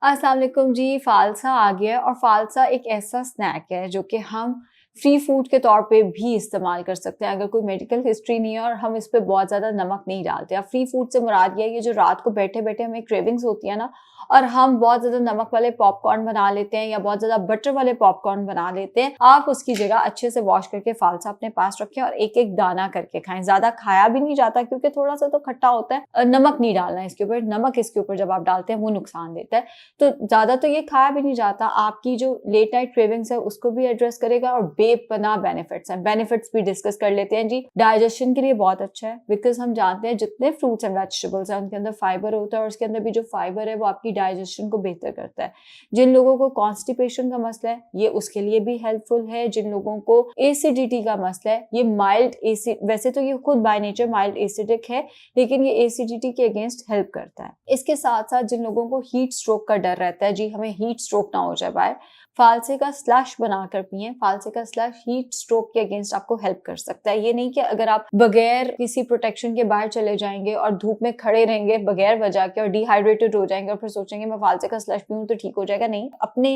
अस्सलाम वालेकुम जी। फ़ालसा आ गया है और फ़ालसा एक ऐसा स्नैक है जो कि हम फ्री फूड के तौर पे भी इस्तेमाल कर सकते हैं अगर कोई मेडिकल हिस्ट्री नहीं है और हम इस पे बहुत ज़्यादा नमक नहीं डालते। अब फ्री फूड से मुराद ये है, ये जो रात को बैठे-बैठे हमें क्रेविंग्स होती है ना और हम बहुत ज़्यादा नमक वाले पॉपकॉर्न बना लेते हैं या बहुत ज़्यादा बटर वाले पॉपकॉर्न बना लेते हैं। आप उसकी जगह अच्छे से वॉश करके फ़ालसा अपने पास रखें और एक-एक दाना करके खाएँ। ज़्यादा खाया भी नहीं जाता क्योंकि थोड़ा-सा तो खट्टा होता है। नमक नहीं डालना है इसके ऊपर, नमक इसके ऊपर जब आप डालते हैं वो नुकसान देता है। तो ज़्यादा तो ये खाया भी नहीं जाता, आपकी जो लेट नाइट क्रेविंग्स है उसको भी एड्रेस करेगा और बेपनाह बेनिफिट्स हैं। बेनिफिट्स भी डिस्कस कर लेते हैं जी। डाइजेशन के लिए बहुत अच्छा है बिकॉज़ हम जानते हैं जितने फ्रूट्स एंड वेजिटेबल्स हैं उनके अंदर फाइबर होता है और उसके अंदर भी जो फाइबर है वो आपकी डाइजेशन को बेहतर करता है। जिन लोगों को कॉन्स्टिपेशन का मसला है ये उसके लिए भी हेल्पफुल है। जिन लोगों को एसिडिटी का मसला है ये माइल्ड एसिड, वैसे तो ये खुद बाय नेचर माइल्ड एसिडिक है लेकिन ये एसिडिटी के अगेंस्ट हेल्प करता है। इसके साथ साथ जिन लोगों को हीट स्ट्रोक का डर रहता है, जी हमें हीट स्ट्रोक ना हो जाए बाहर, फालसे का स्लश बनाकर पिए। फालसे का स्लश हीट स्ट्रोक के अगेंस्ट आपको हेल्प कर सकता है। ये नहीं कि अगर आप बगैर किसी प्रोटेक्शन के बाहर चले जाएंगे और धूप में खड़े रहेंगे बगैर वजह के और डिहाइड्रेटेड हो जाएंगे और फिर सोचेंगे मैं फालसे का स्लश पीऊं तो ठीक हो जाएगा। नहीं, अपने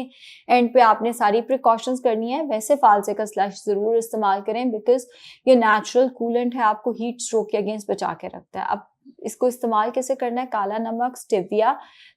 एंड पे आपने सारी प्रिकॉशंस करनी है। वैसे फालसे का स्लश जरूर इस्तेमाल करें बिकॉज ये नेचुरल कूलेंट है, आपको हीट स्ट्रोक के अगेंस्ट बचा के रखता है। अब इसको इस्तेमाल कैसे करना है? काला नमक, स्टिविया,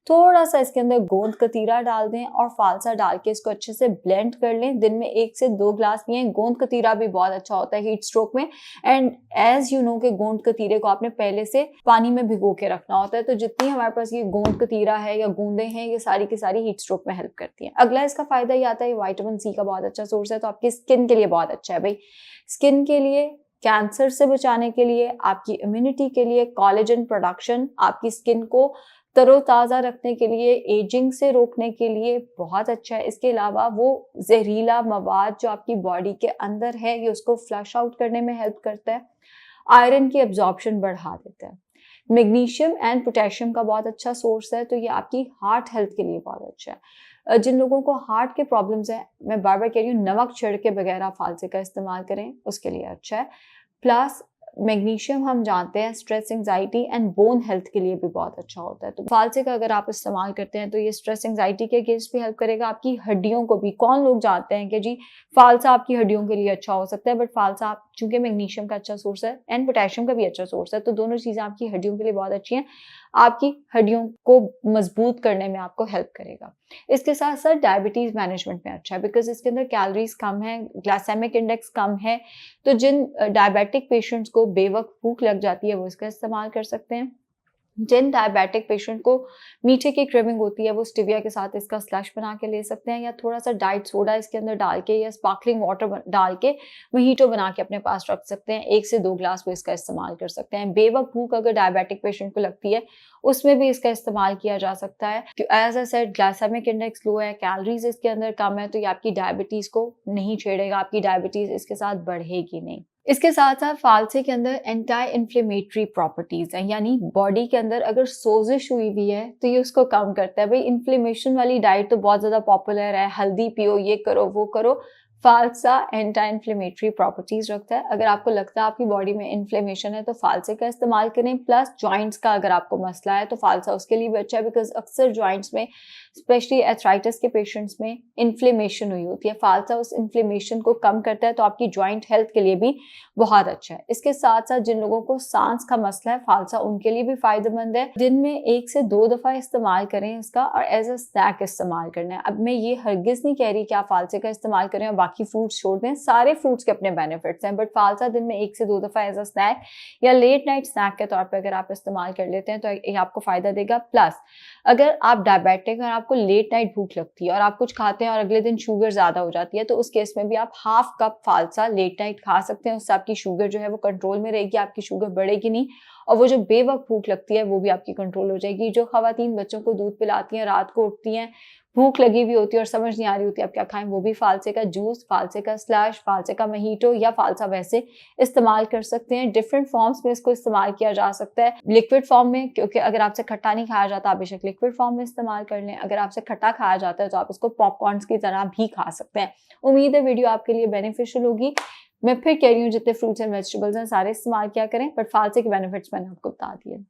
थोड़ा सा इसके अंदर गोंद कतीरा डाल दें और फालसा डाल के इसको अच्छे से ब्लेंड कर लें। दिन में 1 से 2 ग्लास पिएं। गोंद कतीरा भी बहुत अच्छा होता है हीट स्ट्रोक में। एंड एज यू नो कि गोंद कतीरे को आपने पहले से पानी में भिगो के रखना होता है, तो जितनी हमारे पास ये गोंद कतीरा है या गूंदे हैं ये सारी की सारी हीट स्ट्रोक में हेल्प करती हैं। अगला इसका फायदा ये आता है विटामिन सी का बहुत अच्छा सोर्स है, तो आपकी स्किन के लिए बहुत अच्छा है भाई। स्किन के लिए, कैंसर से बचाने के लिए, आपकी इम्यूनिटी के लिए, कोलेजन प्रोडक्शन, आपकी स्किन को तरोताज़ा रखने के लिए, एजिंग से रोकने के लिए बहुत अच्छा है। इसके अलावा वो जहरीला मवाद जो आपकी बॉडी के अंदर है ये उसको फ्लश आउट करने में हेल्प करता है। आयरन की एब्जॉर्प्शन बढ़ा देता है। मैग्नीशियम एंड पोटेशियम का बहुत अच्छा सोर्स है, तो ये आपकी हार्ट हेल्थ के लिए बहुत अच्छा है। जिन लोगों को हार्ट के प्रॉब्लम्स हैं, मैं बार बार कह रही हूँ नमक छिड़के बगैर आप फालसे का इस्तेमाल करें, उसके लिए अच्छा है। प्लस मैग्नीशियम हम जानते हैं stress, anxiety and bone health के लिए भी बहुत अच्छा होता है। तो फालसे का अगर आप इस्तेमाल करते हैं तो ये स्ट्रेस एंजाइटी के अगेंस्ट भी हेल्प करेगा, आपकी हड्डियों को भी। कौन लोग जानते हैं कि जी फालसा आपकी हड्डियों के लिए अच्छा हो सकता है, बट फालसा आप चूंकि मैग्नीशियम का अच्छा सोर्स है एंड पोटेशियम का भी अच्छा सोर्स है, तो दोनों चीजें आपकी हड्डियों के लिए बहुत अच्छी हैं। आपकी हड्डियों को मजबूत करने में आपको हेल्प करेगा। इसके साथ साथ डायबिटीज मैनेजमेंट में अच्छा है बिकॉज इसके अंदर कैलोरीज कम है, ग्लाइसेमिक इंडेक्स कम है, तो जिन डायबिटिक पेशेंट्स को बेवक्त भूख लग जाती है वो इसका इस्तेमाल कर सकते हैं। जिन डायबिटिक पेशेंट को मीठे की क्रेविंग होती है वो स्टिविया के साथ इसका स्लश बना के ले सकते हैं या थोड़ा सा डाइट सोडा इसके अंदर डाल के या स्पार्कलिंग वाटर डाल के मोहितो बना के अपने पास रख सकते हैं। 1 से 2 ग्लास वो इसका इस्तेमाल कर सकते हैं। बेवक्त भूख अगर डायबिटिक पेशेंट को लगती है उसमें भी इसका इस्तेमाल किया जा सकता है। As I said glycaemic index low है, कैलोरीज इसके अंदर कम है, तो ये आपकी डायबिटीज को नहीं छेड़ेगा, आपकी डायबिटीज इसके साथ बढ़ेगी नहीं। इसके साथ साथ फालसे के अंदर एंटी इन्फ्लेमेटरी प्रॉपर्टीज हैं, यानी बॉडी के अंदर अगर सोजिश हुई हुई है तो ये उसको कम करता है। भाई इन्फ्लेमेशन वाली डाइट तो बहुत ज्यादा पॉपुलर है, हल्दी पियो, ये करो वो करो। फालसा एंटी इन्फ्लेमेटरी प्रॉपर्टीज रखता है। अगर आपको लगता है आपकी बॉडी में इन्फ्लेमेशन है तो फालसे का इस्तेमाल करें। प्लस जॉइंट्स का अगर आपको मसला है तो फालसा उसके लिए भी अच्छा है बिकॉज अक्सर जॉइंट्स में स्पेशली एथराइटिस के पेशेंट्स में इन्फ्लेमेशन हुई होती है। फालसा उस इन्फ्लेमेशन को कम करता है, तो आपकी जॉइंट हेल्थ के लिए भी बहुत अच्छा है। इसके साथ साथ जिन लोगों को सांस का मसला है फालसा उनके लिए भी फायदेमंद है। दिन में 1 से 2 दफा इस्तेमाल करें इसका और एज अ स्नैक इस्तेमाल करना है। अब मैं ये हरगिज नहीं कह रही कि आप फालसे का इस्तेमाल करें और बाकी फ्रूट्स छोड़ दें, सारे फ्रूट्स के अपने बेनिफिट्स हैं, बट फालसा दिन में 1 से 2 दफा एज अ स्नैक या लेट नाइट स्नैक के तौर पर अगर आप इस्तेमाल कर लेते हैं तो ये आपको फायदा देगा। प्लस अगर आप डायबिटिक और आपको लेट नाइट भूख लगती है और आप कुछ खाते हैं और अगले दिन शुगर ज्यादा हो जाती है तो उस केस में भी आप हाफ कप फालसा लेट नाइट खा सकते हैं। उससे आपकी शुगर जो है वो कंट्रोल में रहेगी, आपकी शुगर बढ़ेगी नहीं और वो जो बेवक्त भूख लगती है वो भी आपकी कंट्रोल हो जाएगी। जो खवातीन बच्चों को दूध पिलाती हैं, रात को उठती हैं, भूख लगी हुई होती है और समझ नहीं आ रही होती आप क्या खाएं, वो भी फालसे का जूस, फालसे का स्लैश, फालसे का मोहितो या फालसा वैसे इस्तेमाल कर सकते हैं। डिफरेंट फॉर्म्स में इसको इस्तेमाल किया जा सकता है। लिक्विड फॉर्म में, क्योंकि अगर आपसे खट्टा नहीं खाया जाता आप बेशक लिक्विड फॉर्म में इस्तेमाल कर लें। अगर आपसे खट्टा खाया जाता है तो आप इसको पॉपकॉर्न की तरह भी खा सकते हैं। उम्मीद है वीडियो आपके लिए बेनिफिशियल होगी। मैं फिर कह रही हूँ जितने फ्रूट्स एंड वेजिटेबल्स हैं सारे इस्तेमाल किया करें, बट फालसे के बेनिफिट्स मैंने आपको बता दिए।